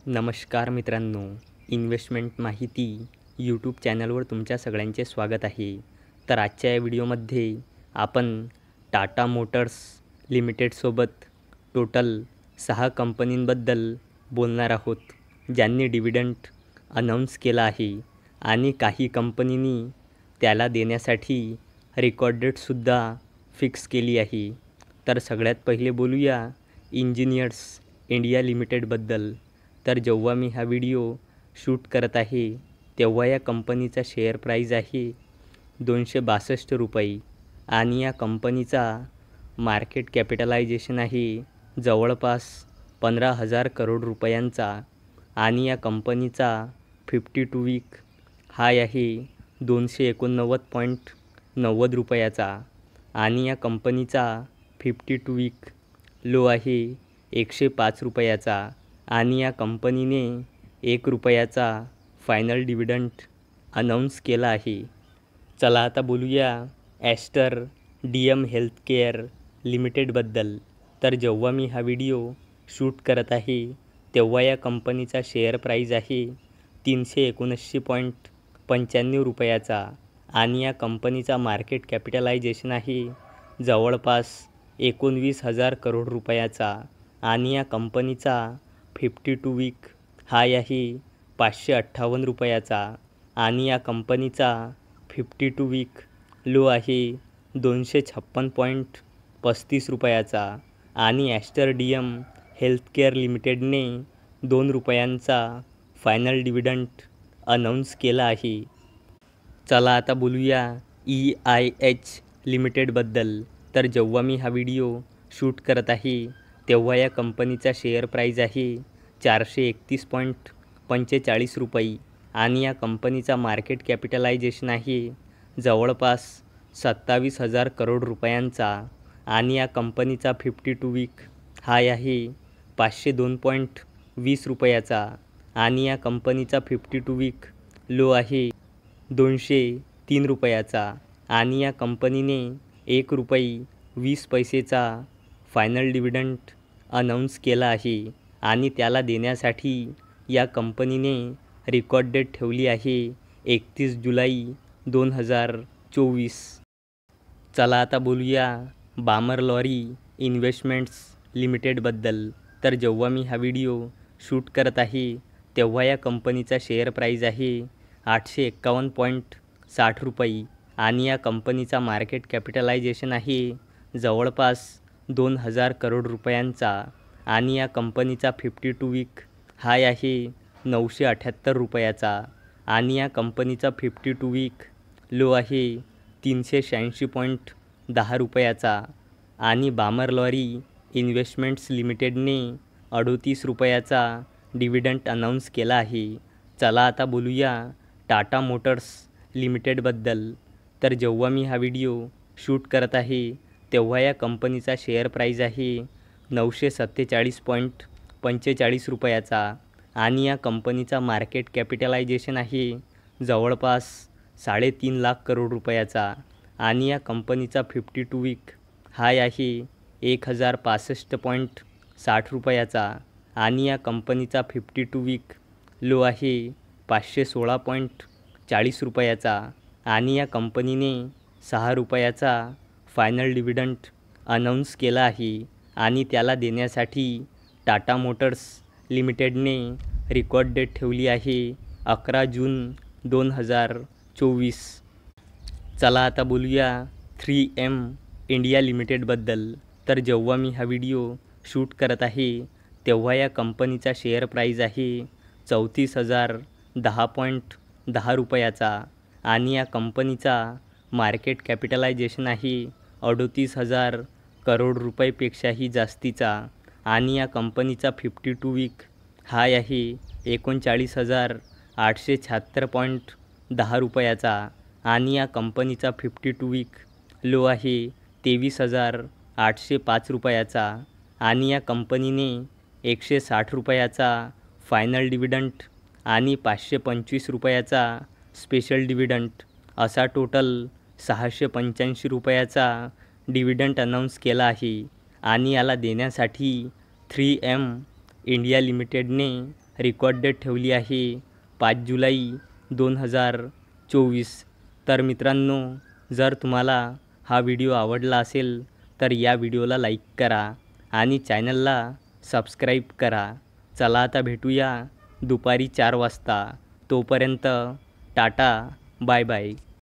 नमस्कार मित्रांनो, इन्व्हेस्टमेंट माहिती यूट्यूब चॅनलवर तुमच्या सगळ्यांचे स्वागत आहे. तर आजच्या या व्हिडिओमध्ये आपण टाटा मोटर्स लिमिटेडसोबत टोटल 6 कंपनींबद्दल बोलणार आहोत, ज्यांनी डिव्हिडंड अनाऊन्स केला आहे आणि काही कंपनींनी त्याला देण्यासाठी रेकॉर्ड डेटसुद्धा फिक्स केली आहे. तर सगळ्यात पहिले बोलूया इंजिनियर्स इंडिया लिमिटेडबद्दल. तर जेव्हा मी हा व्हिडिओ शूट करत आहे तेव्हा या कंपनीचा शेअर प्राईज आहे 262 रुपये आणि या कंपनीचा मार्केट कॅपिटलायझेशन आहे जवळपास 15,000 करोड रुपयांचा आणि या कंपनीचा 52 वीक हाय आहे 289.90 रुपयाचा आणि या कंपनीचा 52 वीक लो आहे 105 रुपयाचा आणि या कंपनीने 1 रुपयाचा फायनल डिव्हिडंड अनाऊन्स केला आहे. चला आता बोलूया ॲस्टर DM हेल्थकेअर लिमिटेडबद्दल. तर जेव्हा मी हा व्हिडिओ शूट करत आहे तेव्हा या कंपनीचा शेअर प्राईज आहे 379.95 रुपयाचा आणि या कंपनीचा मार्केट कॅपिटलायझेशन आहे जवळपास 19,000 करोड रुपयाचा आणि या कंपनीचा 52 वीक हाय आहे 558 रुपयाचा आणि या कंपनीचा 52 वीक लो आहे 256.35 रुपयाचा आणि ॲस्टर DM हेल्थकेअर लिमिटेडने 2 रुपयांचा फायनल डिव्हिडंड अनाऊन्स केला आहे. चला आता बोलूया EIH लिमिटेडबद्दल. तर जेव्हा मी हा व्हिडिओ शूट करत आहे तेव्हा या कंपनीचा शेअर प्राईज आहे 431.45 रुपये आणि या कंपनीचा मार्केट कॅपिटलायझेशन आहे जवळपास 27,000 करोड रुपयांचा आणि या कंपनीचा 52 वीक हाय आहे 502.20 रुपयाचा आणि या कंपनीचा 52 वीक लो आहे 203 रुपयाचा आणि या कंपनीने 1 रुपये 20 पैसेचा फायनल डिव्हिडंड अनाऊन्स केला आहे आणि त्याला देण्यासाठी या कंपनीने रेकॉर्ड डेट ठेवली आहे 31 जुलै 2024. चला आता बोलूया बामर लॉरी इन्व्हेस्टमेंट्स लिमिटेडबद्दल. तर जेव्हा मी हा व्हिडिओ शूट करत आहे तेव्हा या कंपनीचा शेअर प्राईज आहे 851.60 रुपये आणि या कंपनीचा मार्केट कॅपिटलायझेशन आहे जवळपास 2,000 करोड रुपयांचा आणि या कंपनीचा 52 वीक हाय आहे 978 रुपयाचा आणि या कंपनीचा 52 वीक लो आहे 386.10 रुपयाचा आणि बामर लॉरी इन्व्हेस्टमेंट्स लिमिटेडने 38 रुपयाचा डिव्हिडंड अनाऊन्स केला आहे. चला आता बोलूया टाटा मोटर्स लिमिटेडबद्दल. तर जेव्हा मी हा व्हिडिओ शूट करत आहे तेव्हा या कंपनीचा शेअर प्राईज आहे 947.45 रुपयाचा आणि या कंपनीचा मार्केट कॅपिटलायझेशन आहे जवळपास 3.5 लाख करोड रुपयाचा आणि या कंपनीचा 52 वीक हाय आहे 1,065.60 रुपयाचा आणि या कंपनीचा 52 वीक लो आहे 516.40 रुपयाचा आणि या कंपनीने 6 रुपयाचा फायनल डिव्हिडंड अनाऊन्स केला आहे आणि त्याला देण्यासाठी टाटा मोटर्स लिमिटेडने रेकॉर्ड डेट ठेवली आहे 11 जून 2024. चला आता बोलूया 3M इंडिया लिमिटेडबद्दल. तर जेव्हा मी हा व्हिडिओ शूट करत आहे तेव्हा या कंपनीचा शेअर प्राईज आहे 34,010.10 रुपयाचा आणि या कंपनीचा मार्केट कॅपिटलायझेशन आहे 38,000 करोड रुपयेपेक्षाही जास्तीचा आणि या कंपनीचा 52 वीक हाय आहे 39,876.10 रुपयाचा आणि या कंपनीचा 52 वीक लो आहे 23,805 रुपयाचा आणि या कंपनीने 160 रुपयाचा फायनल डिव्हिडंड आणि 525 रुपयाचा स्पेशल डिव्हिडंड असा टोटल 685 रुपयाचा डिव्हिडंड अनाऊन्स केला आहे आणि याला देण्यासाठी 3M इंडिया लिमिटेडने रेकॉर्ड डेट ठेवली आहे 5 जुलै 2024. तर मित्रांनो, जर तुम्हाला हा व्हिडिओ आवडला असेल तर या व्हिडिओला लाईक करा आणि चॅनलला सबस्क्राईब करा. चला आता भेटूया दुपारी 4 वाजता. तोपर्यंत टाटा, बाय बाय.